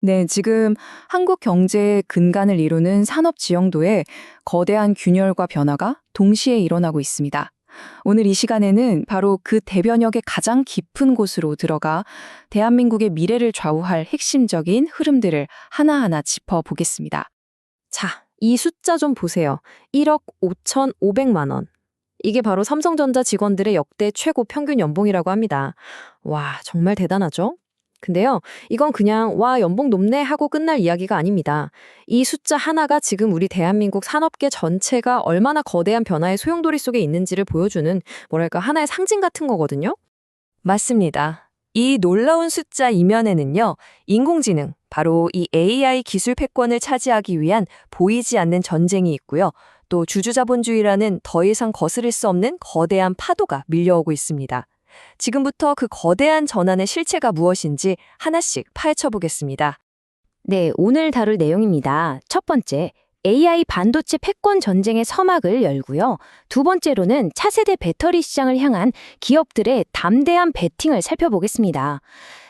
네, 지금 한국 경제의 근간을 이루는 산업 지형도에 거대한 균열과 변화가 동시에 일어나고 있습니다. 오늘 이 시간에는 바로 그 대변역의 가장 깊은 곳으로 들어가 대한민국의 미래를 좌우할 핵심적인 흐름들을 하나하나 짚어보겠습니다. 자, 이 숫자 좀 보세요. 1억 5,500만 원. 이게 바로 삼성전자 직원들의 역대 최고 평균 연봉이라고 합니다. 와, 정말 대단하죠? 근데요, 이건 그냥 와, 연봉 높네 하고 끝날 이야기가 아닙니다. 이 숫자 하나가 지금 우리 대한민국 산업계 전체가 얼마나 거대한 변화의 소용돌이 속에 있는지를 보여주는 뭐랄까 하나의 상징 같은 거거든요. 맞습니다. 이 놀라운 숫자 이면에는요, 인공지능, 바로 이 AI 기술 패권을 차지하기 위한 보이지 않는 전쟁이 있고요. 또 주주자본주의라는 더 이상 거스를 수 없는 거대한 파도가 밀려오고 있습니다. 지금부터 그 거대한 전환의 실체가 무엇인지 하나씩 파헤쳐 보겠습니다. 네, 오늘 다룰 내용입니다. 첫 번째, AI 반도체 패권 전쟁의 서막을 열고요. 두 번째로는 차세대 배터리 시장을 향한 기업들의 담대한 베팅을 살펴보겠습니다.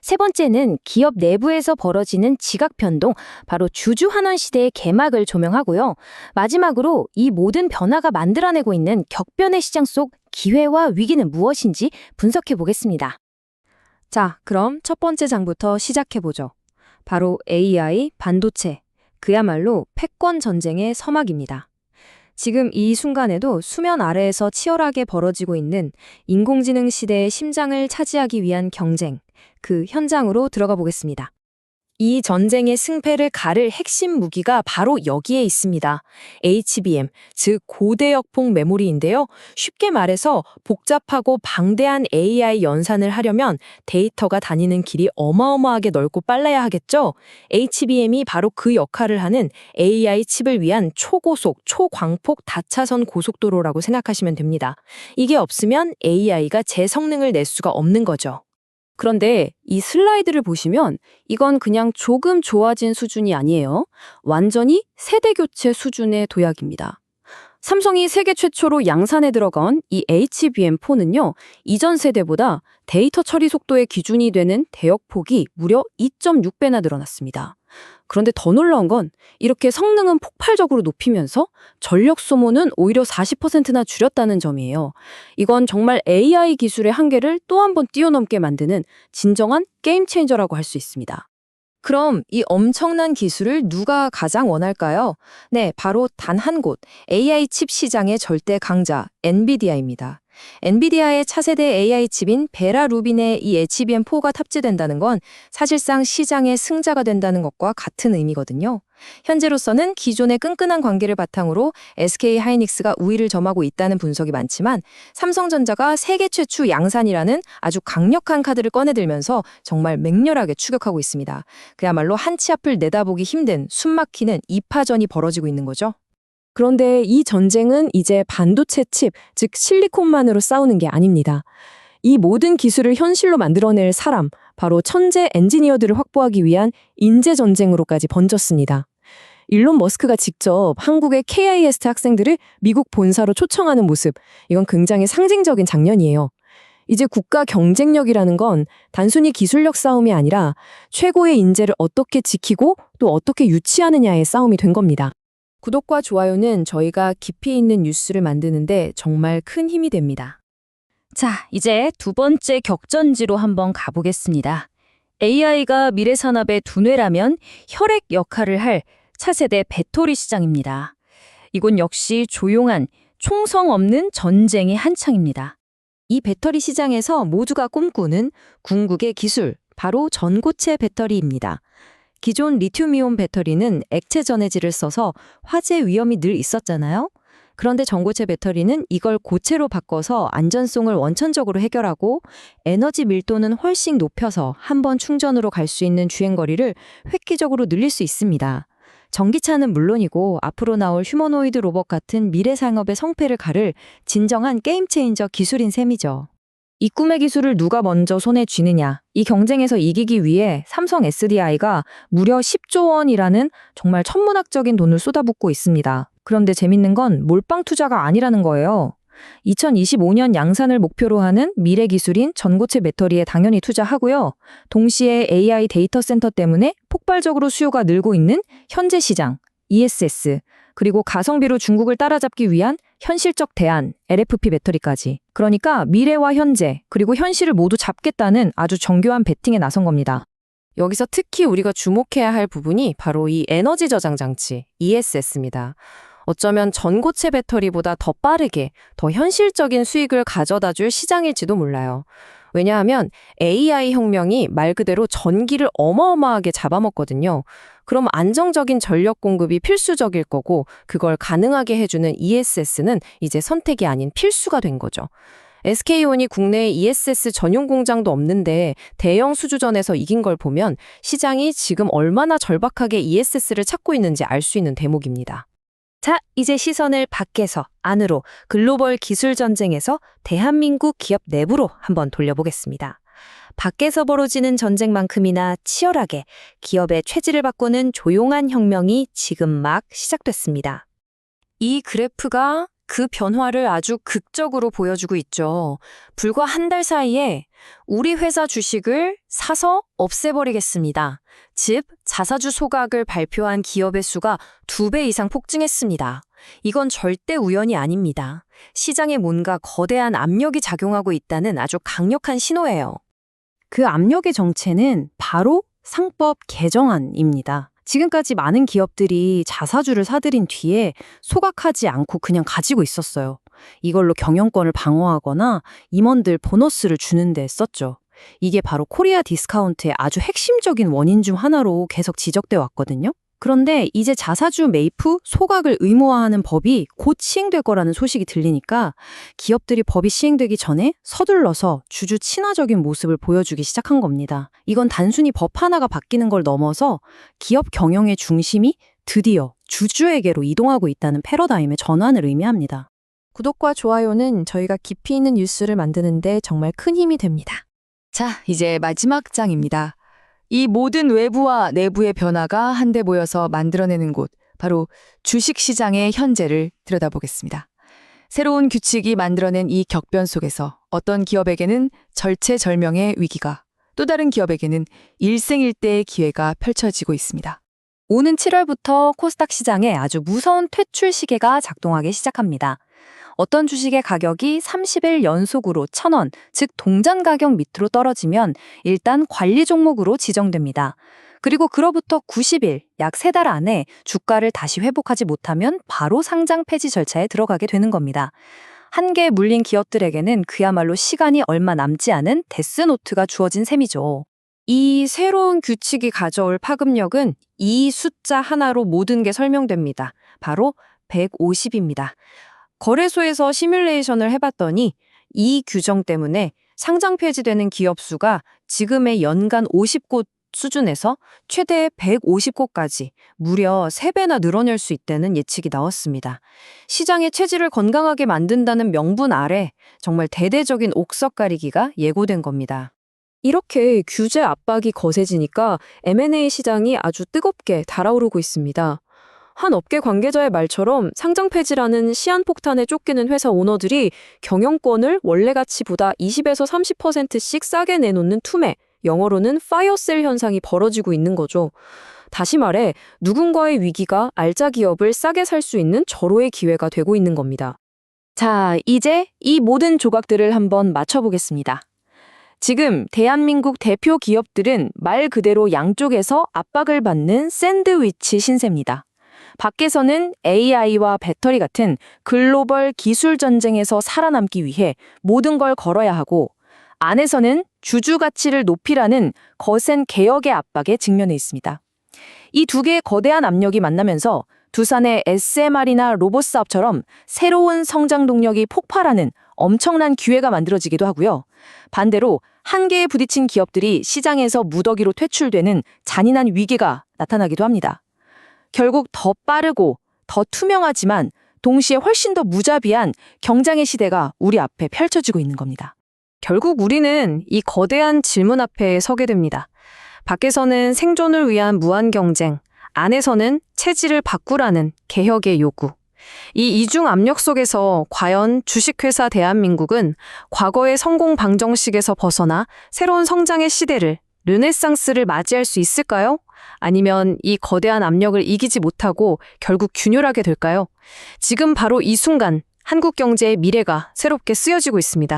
세 번째는 기업 내부에서 벌어지는 지각 변동, 바로 주주환원 시대의 개막을 조명하고요. 마지막으로 이 모든 변화가 만들어내고 있는 격변의 시장 속 기회와 위기는 무엇인지 분석해 보겠습니다. 자, 그럼 첫 번째 장부터 시작해보죠. 바로 AI, 반도체, 그야말로 패권 전쟁의 서막입니다. 지금 이 순간에도 수면 아래에서 치열하게 벌어지고 있는 인공지능 시대의 심장을 차지하기 위한 경쟁, 그 현장으로 들어가 보겠습니다. 이 전쟁의 승패를 가를 핵심 무기가 바로 여기에 있습니다. HBM, 즉 고대역폭 메모리인데요. 쉽게 말해서 복잡하고 방대한 AI 연산을 하려면 데이터가 다니는 길이 어마어마하게 넓고 빨라야 하겠죠? HBM이 바로 그 역할을 하는 AI 칩을 위한 초고속, 초광폭 다차선 고속도로라고 생각하시면 됩니다. 이게 없으면 AI가 제 성능을 낼 수가 없는 거죠. 그런데 이 슬라이드를 보시면 이건 그냥 조금 좋아진 수준이 아니에요. 완전히 세대 교체 수준의 도약입니다. 삼성이 세계 최초로 양산에 들어간 이 HBM4는요, 이전 세대보다 데이터 처리 속도의 기준이 되는 대역폭이 무려 2.6배나 늘어났습니다. 그런데 더 놀라운 건 이렇게 성능은 폭발적으로 높이면서 전력 소모는 오히려 40%나 줄였다는 점이에요. 이건 정말 AI 기술의 한계를 또 한 번 뛰어넘게 만드는 진정한 게임 체인저라고 할 수 있습니다. 그럼 이 엄청난 기술을 누가 가장 원할까요? 네, 바로 단 한 곳, AI 칩 시장의 절대 강자, 엔비디아입니다. 엔비디아의 차세대 AI 칩인 베라 루빈의 이 HBM4가 탑재된다는 건 사실상 시장의 승자가 된다는 것과 같은 의미거든요. 현재로서는 기존의 끈끈한 관계를 바탕으로 SK 하이닉스가 우위를 점하고 있다는 분석이 많지만 삼성전자가 세계 최초 양산이라는 아주 강력한 카드를 꺼내들면서 정말 맹렬하게 추격하고 있습니다. 그야말로 한 치 앞을 내다보기 힘든 숨막히는 이파전이 벌어지고 있는 거죠. 그런데 이 전쟁은 이제 반도체 칩, 즉 실리콘만으로 싸우는 게 아닙니다. 이 모든 기술을 현실로 만들어낼 사람, 바로 천재 엔지니어들을 확보하기 위한 인재 전쟁으로까지 번졌습니다. 일론 머스크가 직접 한국의 KIST 학생들을 미국 본사로 초청하는 모습, 이건 굉장히 상징적인 장면이에요. 이제 국가 경쟁력이라는 건 단순히 기술력 싸움이 아니라 최고의 인재를 어떻게 지키고 또 어떻게 유치하느냐의 싸움이 된 겁니다. 구독과 좋아요는 저희가 깊이 있는 뉴스를 만드는데 정말 큰 힘이 됩니다. 자, 이제 두 번째 격전지로 한번 가보겠습니다. AI가 미래 산업의 두뇌라면 혈액 역할을 할 차세대 배터리 시장입니다. 이건 역시 조용한 총성 없는 전쟁의 한창입니다. 이 배터리 시장에서 모두가 꿈꾸는 궁극의 기술, 바로 전고체 배터리입니다. 기존 리튬이온 배터리는 액체 전해질을 써서 화재 위험이 늘 있었잖아요. 그런데 전고체 배터리는 이걸 고체로 바꿔서 안전성을 원천적으로 해결하고 에너지 밀도는 훨씬 높여서 한 번 충전으로 갈 수 있는 주행거리를 획기적으로 늘릴 수 있습니다. 전기차는 물론이고 앞으로 나올 휴머노이드 로봇 같은 미래 산업의 성패를 가를 진정한 게임 체인저 기술인 셈이죠. 이 꿈의 기술을 누가 먼저 손에 쥐느냐, 이 경쟁에서 이기기 위해 삼성 SDI가 무려 10조 원이라는 정말 천문학적인 돈을 쏟아붓고 있습니다. 그런데 재밌는 건 몰빵 투자가 아니라는 거예요. 2025년 양산을 목표로 하는 미래 기술인 전고체 배터리에 당연히 투자하고요. 동시에 AI 데이터 센터 때문에 폭발적으로 수요가 늘고 있는 현재 시장, ESS, 그리고 가성비로 중국을 따라잡기 위한 현실적 대안, LFP 배터리까지. 그러니까 미래와 현재, 그리고 현실을 모두 잡겠다는 아주 정교한 베팅에 나선 겁니다. 여기서 특히 우리가 주목해야 할 부분이 바로 이 에너지 저장 장치, ESS입니다. 어쩌면 전고체 배터리보다 더 빠르게, 더 현실적인 수익을 가져다 줄 시장일지도 몰라요. 왜냐하면 AI 혁명이 말 그대로 전기를 어마어마하게 잡아먹거든요. 그럼 안정적인 전력 공급이 필수적일 거고 그걸 가능하게 해주는 ESS는 이제 선택이 아닌 필수가 된 거죠. SK온이 국내에 ESS 전용 공장도 없는데 대형 수주전에서 이긴 걸 보면 시장이 지금 얼마나 절박하게 ESS를 찾고 있는지 알 수 있는 대목입니다. 자, 이제 시선을 밖에서 안으로 글로벌 기술 전쟁에서 대한민국 기업 내부로 한번 돌려보겠습니다. 밖에서 벌어지는 전쟁만큼이나 치열하게 기업의 체질을 바꾸는 조용한 혁명이 지금 막 시작됐습니다. 이 그래프가 그 변화를 아주 극적으로 보여주고 있죠. 불과 한 달 사이에 우리 회사 주식을 사서 없애버리겠습니다. 즉, 자사주 소각을 발표한 기업의 수가 2배 이상 폭증했습니다. 이건 절대 우연이 아닙니다. 시장에 뭔가 거대한 압력이 작용하고 있다는 아주 강력한 신호예요. 그 압력의 정체는 바로 상법 개정안입니다. 지금까지 많은 기업들이 자사주를 사들인 뒤에 소각하지 않고 그냥 가지고 있었어요. 이걸로 경영권을 방어하거나 임원들 보너스를 주는 데 썼죠. 이게 바로 코리아 디스카운트의 아주 핵심적인 원인 중 하나로 계속 지적돼 왔거든요. 그런데 이제 자사주 매입 후 소각을 의무화하는 법이 곧 시행될 거라는 소식이 들리니까 기업들이 법이 시행되기 전에 서둘러서 주주 친화적인 모습을 보여주기 시작한 겁니다. 이건 단순히 법 하나가 바뀌는 걸 넘어서 기업 경영의 중심이 드디어 주주에게로 이동하고 있다는 패러다임의 전환을 의미합니다. 구독과 좋아요는 저희가 깊이 있는 뉴스를 만드는데 정말 큰 힘이 됩니다. 자, 이제 마지막 장입니다. 이 모든 외부와 내부의 변화가 한데 모여서 만들어내는 곳, 바로 주식시장의 현재를 들여다보겠습니다. 새로운 규칙이 만들어낸 이 격변 속에서 어떤 기업에게는 절체절명의 위기가, 또 다른 기업에게는 일생일대의 기회가 펼쳐지고 있습니다. 오는 7월부터 코스닥 시장에 아주 무서운 퇴출 시계가 작동하기 시작합니다. 어떤 주식의 가격이 30일 연속으로 1,000원, 즉 동전 가격 밑으로 떨어지면 일단 관리 종목으로 지정됩니다. 그리고 그로부터 90일, 약 3달 안에 주가를 다시 회복하지 못하면 바로 상장 폐지 절차에 들어가게 되는 겁니다. 한계에 물린 기업들에게는 그야말로 시간이 얼마 남지 않은 데스노트가 주어진 셈이죠. 이 새로운 규칙이 가져올 파급력은 이 숫자 하나로 모든 게 설명됩니다. 바로 150입니다. 거래소에서 시뮬레이션을 해봤더니 이 규정 때문에 상장 폐지되는 기업 수가 지금의 연간 50곳 수준에서 최대 150곳까지 무려 3배나 늘어날 수 있다는 예측이 나왔습니다. 시장의 체질을 건강하게 만든다는 명분 아래 정말 대대적인 옥석 가리기가 예고된 겁니다. 이렇게 규제 압박이 거세지니까 M&A 시장이 아주 뜨겁게 달아오르고 있습니다. 한 업계 관계자의 말처럼 상장 폐지라는 시한폭탄에 쫓기는 회사 오너들이 경영권을 원래 가치보다 20에서 30%씩 싸게 내놓는 투매, 영어로는 파이어셀 현상이 벌어지고 있는 거죠. 다시 말해 누군가의 위기가 알짜 기업을 싸게 살 수 있는 절호의 기회가 되고 있는 겁니다. 자, 이제 이 모든 조각들을 한번 맞춰보겠습니다. 지금 대한민국 대표 기업들은 말 그대로 양쪽에서 압박을 받는 샌드위치 신세입니다. 밖에서는 AI와 배터리 같은 글로벌 기술 전쟁에서 살아남기 위해 모든 걸 걸어야 하고, 안에서는 주주 가치를 높이라는 거센 개혁의 압박에 직면해 있습니다. 이 두 개의 거대한 압력이 만나면서 두산의 SMR이나 로봇 사업처럼 새로운 성장 동력이 폭발하는 엄청난 기회가 만들어지기도 하고요. 반대로 한계에 부딪힌 기업들이 시장에서 무더기로 퇴출되는 잔인한 위기가 나타나기도 합니다. 결국 더 빠르고 더 투명하지만 동시에 훨씬 더 무자비한 경쟁의 시대가 우리 앞에 펼쳐지고 있는 겁니다. 결국 우리는 이 거대한 질문 앞에 서게 됩니다. 밖에서는 생존을 위한 무한 경쟁, 안에서는 체질을 바꾸라는 개혁의 요구. 이 이중 압력 속에서 과연 주식회사 대한민국은 과거의 성공 방정식에서 벗어나 새로운 성장의 시대를, 르네상스를 맞이할 수 있을까요? 아니면 이 거대한 압력을 이기지 못하고 결국 균열하게 될까요? 지금 바로 이 순간 한국 경제의 미래가 새롭게 쓰여지고 있습니다.